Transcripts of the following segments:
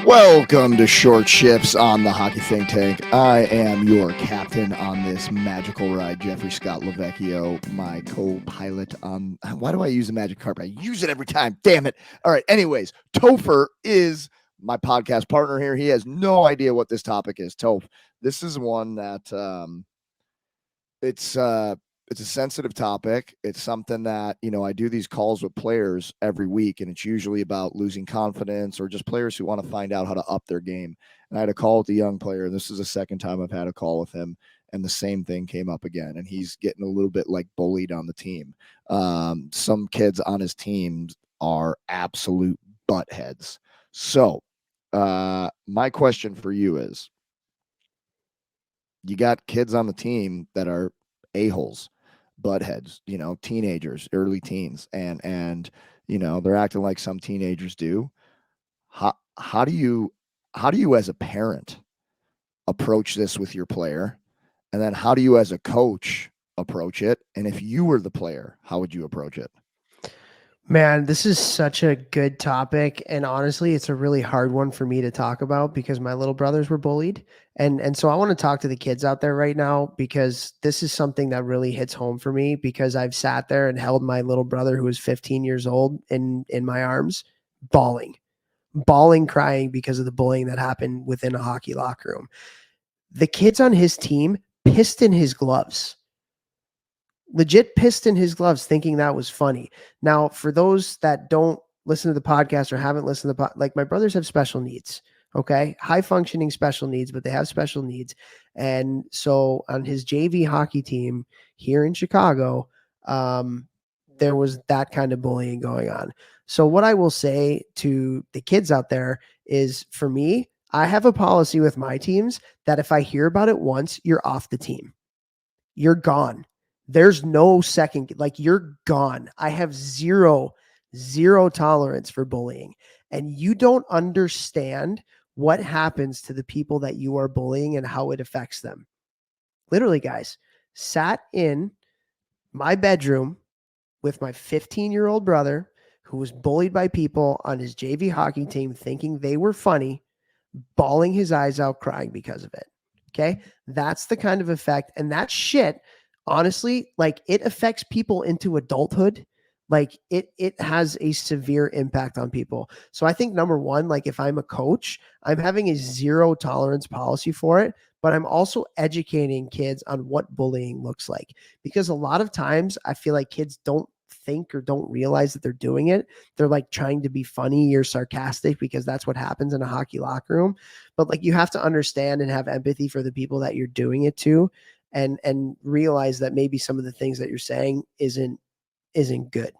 Welcome to Short Ships on the Hockey Think Tank. I am your captain on this magical ride, Jeffrey Scott Lavecchio, my co-pilot on. Why do I use the magic carpet? I use it every time. Damn it. All right. Anyways, Topher is my podcast partner here. He has no idea what this topic is. Toph, this is one that it's it's a sensitive topic. It's something that, I do these calls with players every week, and it's usually about losing confidence or just players who want to find out how to up their game. And I had a call with a young player, and this is the second time I've had a call with him, and the same thing came up again. And he's getting a little bit like bullied on the team. Some kids on his team are absolute buttheads. So, my question for you is, you got kids on the team that are a-holes, buttheads, teenagers, early teens, and they're acting like some teenagers do. How do you as a parent approach this with your player? And then how do you as a coach approach it? And if you were the player, how would you approach it? Man, this is such a good topic. And honestly, it's a really hard one for me to talk about because my little brothers were bullied. And so I want to talk to the kids out there right now because this is something that really hits home for me because I've sat there and held my little brother who was 15 years old in my arms, bawling, crying because of the bullying that happened within a hockey locker room. The kids on his team pissed in his gloves. Legit pissed in his gloves thinking that was funny. Now, for those that don't listen to the podcast or haven't listened to like my brothers have special needs, okay? High functioning special needs, but they have special needs. And so on his JV hockey team here in Chicago, there was that kind of bullying going on. So what I will say to the kids out there is for me, I have a policy with my teams that if I hear about it once, you're off the team. You're gone. There's no second, like you're gone. I have zero tolerance for bullying. And you don't understand what happens to the people that you are bullying and how it affects them. Literally, guys, sat in my bedroom with my 15-year-old brother who was bullied by people on his JV hockey team thinking they were funny, bawling his eyes out, crying because of it. Okay. That's the kind of effect. And that shit, honestly, like it affects people into adulthood. Like it has a severe impact on people. So I think number one, like if I'm a coach, I'm having a zero tolerance policy for it, but I'm also educating kids on what bullying looks like. Because a lot of times I feel like kids don't think or don't realize that they're doing it. They're like trying to be funny or sarcastic because that's what happens in a hockey locker room. But like you have to understand and have empathy for the people that you're doing it to and realize that maybe some of the things that you're saying isn't good.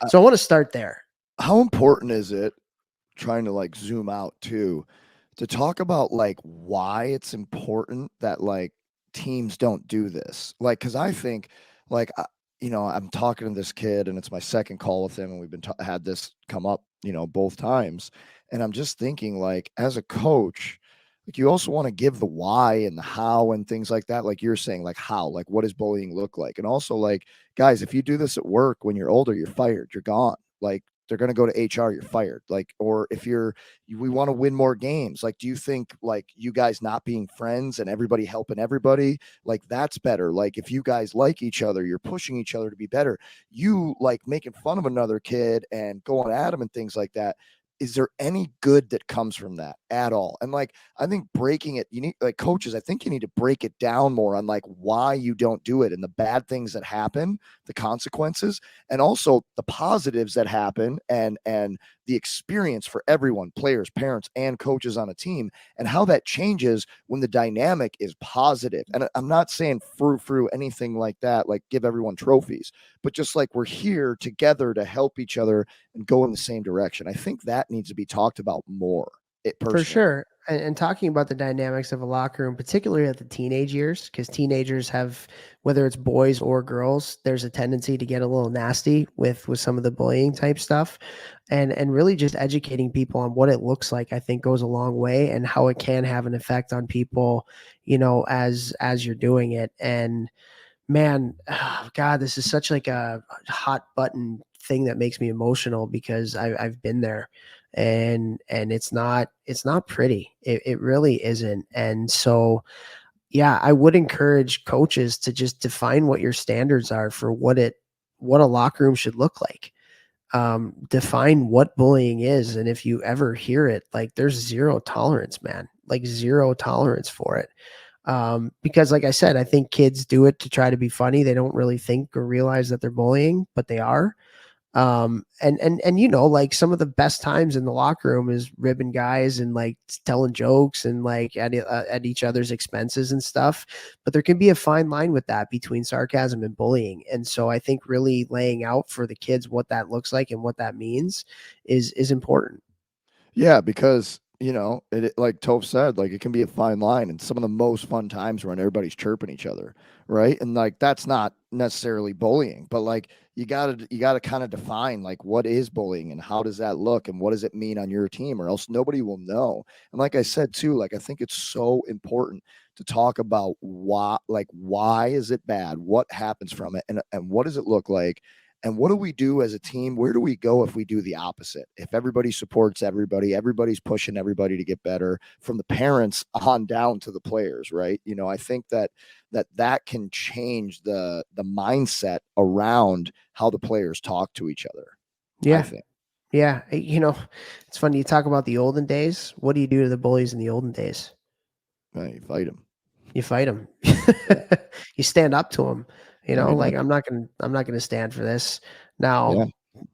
So I want to start there. How important is it, trying to like zoom out too, to talk about like why it's important that like teams don't do this? Like, cause I think like, I'm talking to this kid and it's my second call with him and we've been had this come up, both times. And I'm just thinking like, as a coach, like you also want to give the why and the how and things like that. Like you're saying, like how, like what does bullying look like? And also like, guys, if you do this at work when you're older, you're fired, you're gone. Like they're going to go to HR, you're fired. Like, or if we want to win more games. Like, do you think like you guys not being friends and everybody helping everybody, like that's better? Like if you guys like each other, you're pushing each other to be better. You like making fun of another kid and going at him and things like that. Is there any good that comes from that at all? And like, I think breaking it, you need like coaches, I think you need to break it down more on like why you don't do it and the bad things that happen, the consequences, and also the positives that happen and the experience for everyone, players, parents, and coaches on a team, and how that changes when the dynamic is positive. And I'm not saying through anything like that, like give everyone trophies, but just like we're here together to help each other and go in the same direction. I think that needs to be talked about more. For sure. And talking about the dynamics of a locker room, particularly at the teenage years, because teenagers have, whether it's boys or girls, there's a tendency to get a little nasty with some of the bullying type stuff. And really just educating people on what it looks like, I think goes a long way and how it can have an effect on people, as you're doing it. And man, oh God, this is such like a hot button thing that makes me emotional because I've been there. and it's not pretty. It really isn't. And so yeah, I would encourage coaches to just define what your standards are for what a locker room should look like. Define what bullying is, and if you ever hear it, like, there's zero tolerance, man, like zero tolerance for it. Because like I said, I think kids do it to try to be funny. They don't really think or realize that they're bullying, but they are. And like, some of the best times in the locker room is ribbing guys and like telling jokes and like at each other's expenses and stuff. But there can be a fine line with that between sarcasm and bullying. And so I think really laying out for the kids what that looks like and what that means is important. Yeah, because like Toph said, like it can be a fine line, and some of the most fun times when everybody's chirping each other, right? And like that's not necessarily bullying, but like you gotta kind of define like what is bullying and how does that look and what does it mean on your team, or else nobody will know. And like I said too, like I think it's so important to talk about why is it bad, what happens from it, and what does it look like, and what do we do as a team? Where do we go if we do the opposite? If everybody supports everybody, everybody's pushing everybody to get better, from the parents on down to the players, right? I think that can change the mindset around how the players talk to each other. I Yeah. think. Yeah. It's funny. You talk about the olden days. What do you do to the bullies in the olden days? You fight them. You fight them. Yeah. You stand up to them. Very Like, much. I'm not gonna stand for this. Yeah. Now,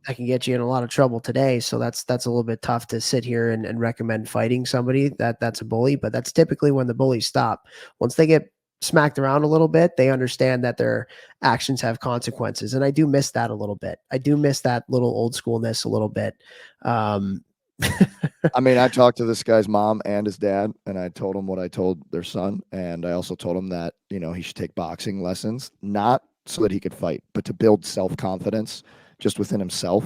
I can get you in a lot of trouble today, so that's a little bit tough to sit here and recommend fighting somebody that's a bully. But that's typically when the bullies stop. Once they get smacked around a little bit, they understand that their actions have consequences, and I do miss that a little bit. I do miss that little old schoolness a little bit. Um, I mean, I talked to this guy's mom and his dad, and I told him what I told their son. And I also told him that, he should take boxing lessons, not so that he could fight, but to build self confidence just within himself,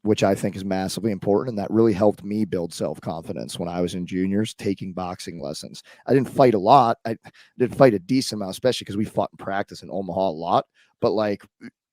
which I think is massively important. And that really helped me build self confidence when I was in juniors taking boxing lessons. I didn't fight a lot. I did fight a decent amount, especially because we fought in practice in Omaha a lot. But like,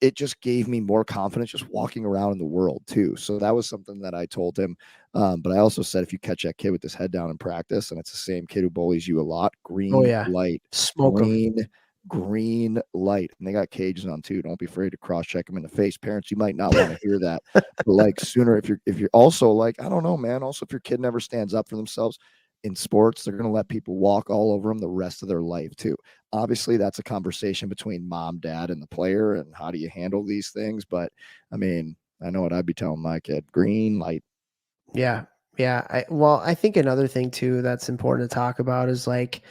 it just gave me more confidence just walking around in the world too. So that was something that I told him. But I also said, if you catch that kid with his head down in practice, and it's the same kid who bullies you a lot, oh green yeah, light, smoke them. green, green light. And they got cages on too. Don't be afraid to cross check them in the face. Parents, you might not want to hear that, but like sooner, if you're also like, I don't know, man. Also, if your kid never stands up for themselves in sports, they're going to let people walk all over them the rest of their life too. Obviously, that's a conversation between mom, dad, and the player, and how do you handle these things. But I mean, I know what I'd be telling my kid: green light. Yeah. Yeah. I think another thing too that's important to talk about is like,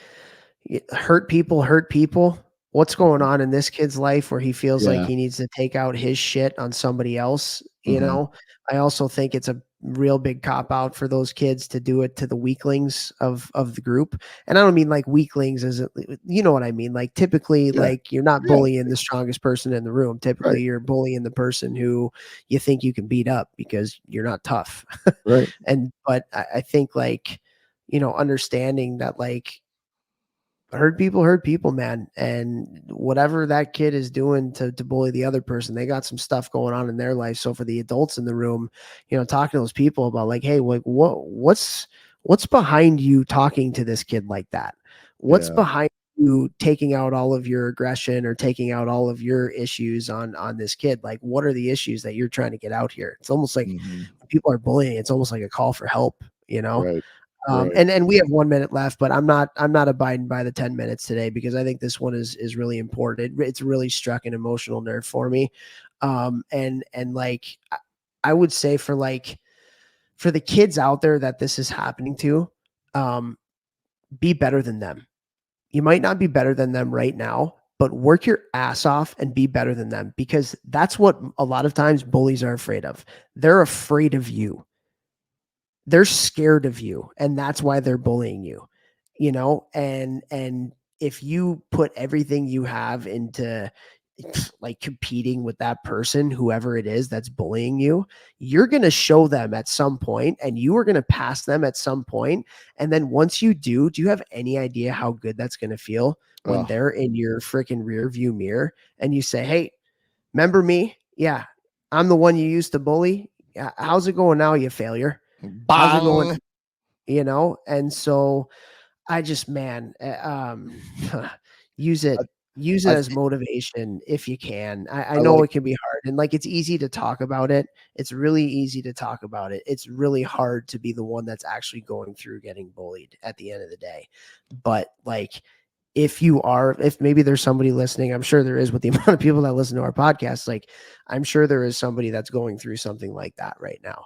hurt people hurt people. What's going Mhm. on in this kid's life where he feels like Yeah. he needs to take out his shit on somebody else, you Hmm. know? I also think it's a real big cop out for those kids to do it to the weaklings of the group. And I don't mean like weaklings as you know what I mean? Like, typically, Yeah. like, you're not Yeah. bullying the strongest person in the room. Typically Right. you're bullying the person who you think you can beat up because you're not tough. Right. But I think, like, understanding that, like, hurt people, man. And whatever that kid is doing to bully the other person, they got some stuff going on in their life. So for the adults in the room, talking to those people about, like, hey, like, what's behind you talking to this kid like that? What's Yeah. behind you taking out all of your aggression or taking out all of your issues on this kid? Like, what are the issues that you're trying to get out here? It's almost like Hmm. when people are bullying, it's almost like a call for help. Right. Right. And we have 1 minute left, but I'm not abiding by the 10 minutes today because I think this one is really important. It's really struck an emotional nerve for me. And like, I would say for the kids out there that this is happening to, um, be better than them. You might not be better than them right now, but work your ass off and be better than them, because that's what a lot of times bullies are afraid of. They're afraid of you. They're scared of you, and that's why they're bullying you. And if you put everything you have into, like, competing with that person, whoever it is that's bullying you, you're going to show them at some point, and you are going to pass them at some point. And then once you do you have any idea how good that's going to feel when Oh, they're in your freaking rear view mirror and you say, hey, remember me? Yeah, I'm the one you used to bully. how's it going now, you failure? How's it going? Bang. And so I just, man, use it I, use it I as think motivation if you can. I I know like it can be hard, and like it's easy to talk about it. It's really easy to talk about it. It's really hard to be the one that's actually going through getting bullied at the end of the day. But like if maybe there's somebody listening, I'm sure there is with the amount of people that listen to our podcast, like I'm sure there is somebody that's going through something like that right now.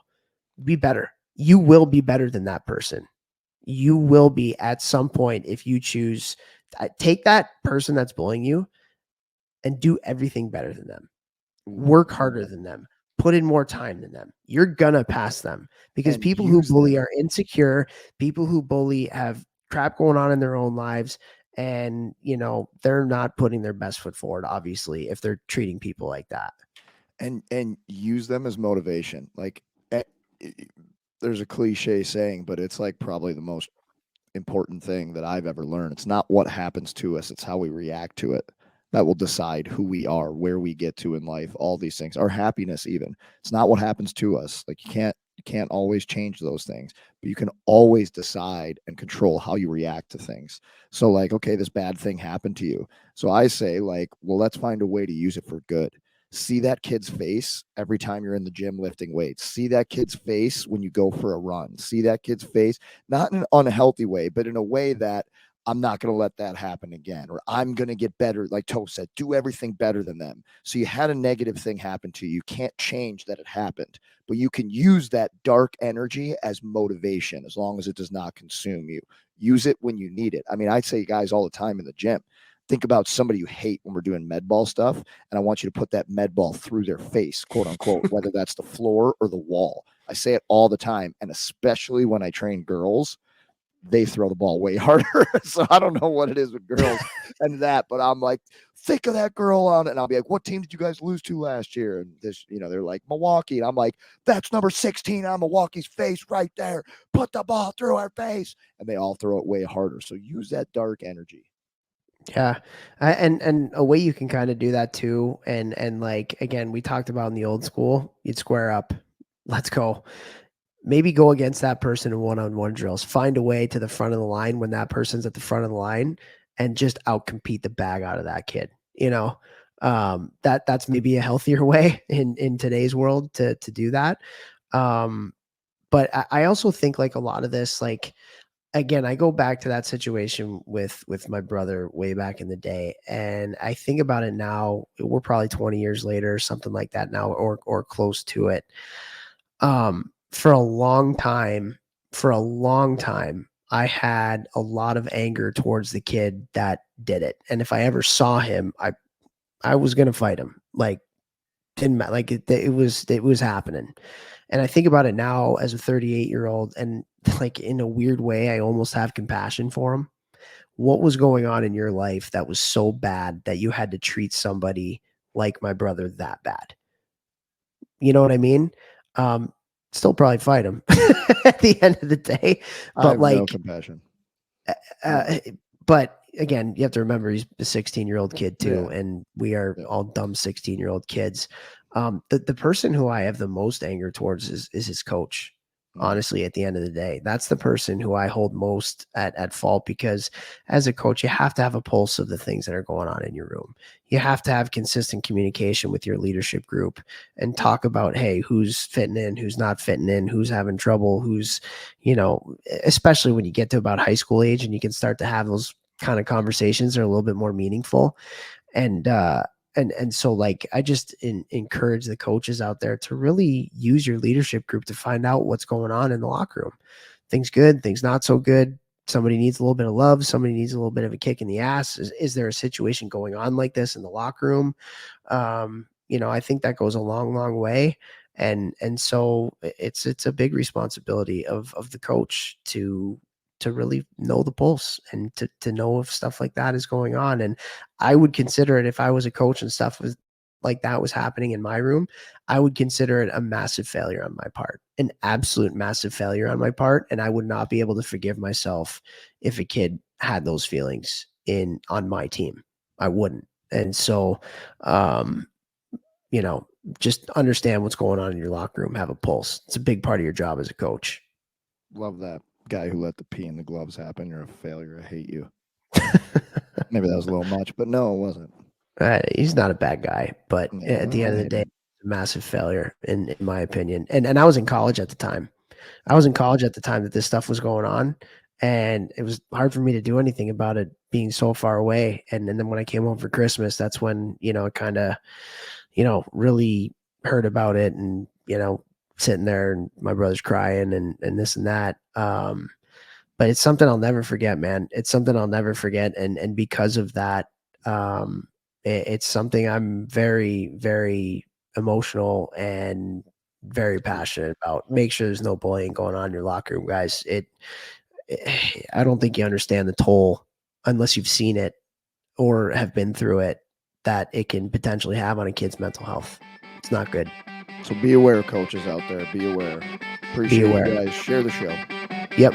Be better. You will be better than that person. You will be at some point if you choose. Take that person that's bullying you and do everything better than them. Work harder than them. Put in more time than them. You're gonna pass them because and people who use bully them. are insecure. People who bully have crap going on in their own lives, and they're not putting their best foot forward. Obviously, if they're treating people like that. And use them as motivation. Like eh, eh, there's a cliche saying, but it's like probably the most important thing that I've ever learned. It's not what happens to us, it's how we react to it that will decide who we are, where we get to in life, all these things. Our happiness even. It's not what happens to us. Like you can't always change those things, but you can always decide and control how you react to things. So like, okay, this bad thing happened to you. So I say like, well, let's find a way to use it for good. See that kid's face every time you're in the gym lifting weights. See that kid's face when you go for a run. See that kid's face, not in an unhealthy way, but in a way that I'm not going to let that happen again, or I'm going to get better. Like Toph said, do everything better than them. So you had a negative thing happen to you. You can't change that it happened, but you can use that dark energy as motivation as long as it does not consume you. Use it when you need it. I mean, I say guys all the time in the gym, think about somebody you hate when we're doing med ball stuff, and I want you to put that med ball through their face, quote unquote, whether that's the floor or the wall. I say it all the time, and especially when I train girls, they throw the ball way harder. So I don't know what it is with girls and that, but I'm like, think of that girl on it. And I'll be like, what team did you guys lose to last year? And this, they're like Milwaukee. And I'm like, that's number 16 on Milwaukee's face right there. Put the ball through her face. And they all throw it way harder. So use that dark energy. Yeah, and a way you can kind of do that too, and like again, we talked about in the old school, you'd square up, let's go. Maybe go against that person in one-on-one drills. Find a way to the front of the line when that person's at the front of the line, and just outcompete the bag out of that kid. That's maybe a healthier way in today's world to do that. Um, but I also think like a lot of this, like again, I go back to that situation with my brother way back in the day, and I think about it now. We're probably 20 years later, something like that now, or close to it. For a long time, I had a lot of anger towards the kid that did it, and if I ever saw him, I was gonna fight him. Like didn't matter. Like it was happening. And I think about it now as a 38-year-old, and like in a weird way, I almost have compassion for him. What was going on in your life that was so bad that you had to treat somebody like my brother that bad? You know what I mean? Um, Still probably fight him at the end of the day, I but have no like compassion. uh, but again, you have to remember he's a 16-year-old kid too, Yeah. and we are Yeah. all dumb 16-year-old kids. The person who I have the most anger towards is his coach. Mm. Honestly, at the end of the day, that's the person who I hold most at fault, because as a coach, you have to have a pulse of the things that are going on in your room. You have to have consistent communication with your leadership group and talk about, hey, who's fitting in, who's not fitting in, who's having trouble, who's, especially when you get to about high school age and you can start to have those kind of conversations that are a little bit more meaningful. And so like I just encourage the coaches out there to really use your leadership group to find out what's going on in the locker room. Things good, things not so good. Somebody needs a little bit of love, somebody needs a little bit of a kick in the ass. Is there a situation going on like this in the locker room? I think that goes a long, long way. And so it's a big responsibility of the coach to really know the pulse and to know if stuff like that is going on. And I would consider it, if I was a coach and stuff was like that was happening in my room, I would consider it a massive failure on my part, an absolute massive failure on my part. And I would not be able to forgive myself if a kid had those feelings on my team. I wouldn't. And so, um, just understand what's going on in your locker room, have a pulse. It's a big part of your job as a coach. Love that guy who let the pee in the gloves happen. You're a failure. I hate you. Maybe that was a little much, but no, it wasn't. He's not a bad guy, but Yeah, at the I end of the hate day, him. a massive failure in my opinion. And I was in college at the time. I was in college at the time that this stuff was going on, and it was hard for me to do anything about it being so far away. And then when I came home for Christmas, that's when, it kind of, really heard about it, and, sitting there and my brother's crying and this and that. But it's something I'll never forget, man. It's something I'll never forget. And because of that, it's something I'm very, very emotional and very passionate about. Make sure there's no bullying going on in your locker room, guys. I don't think you understand the toll unless you've seen it or have been through it that it can potentially have on a kid's mental health. It's not good. So be aware, coaches out there. Be aware. Be Appreciate you aware. guys. Share the show. Yep.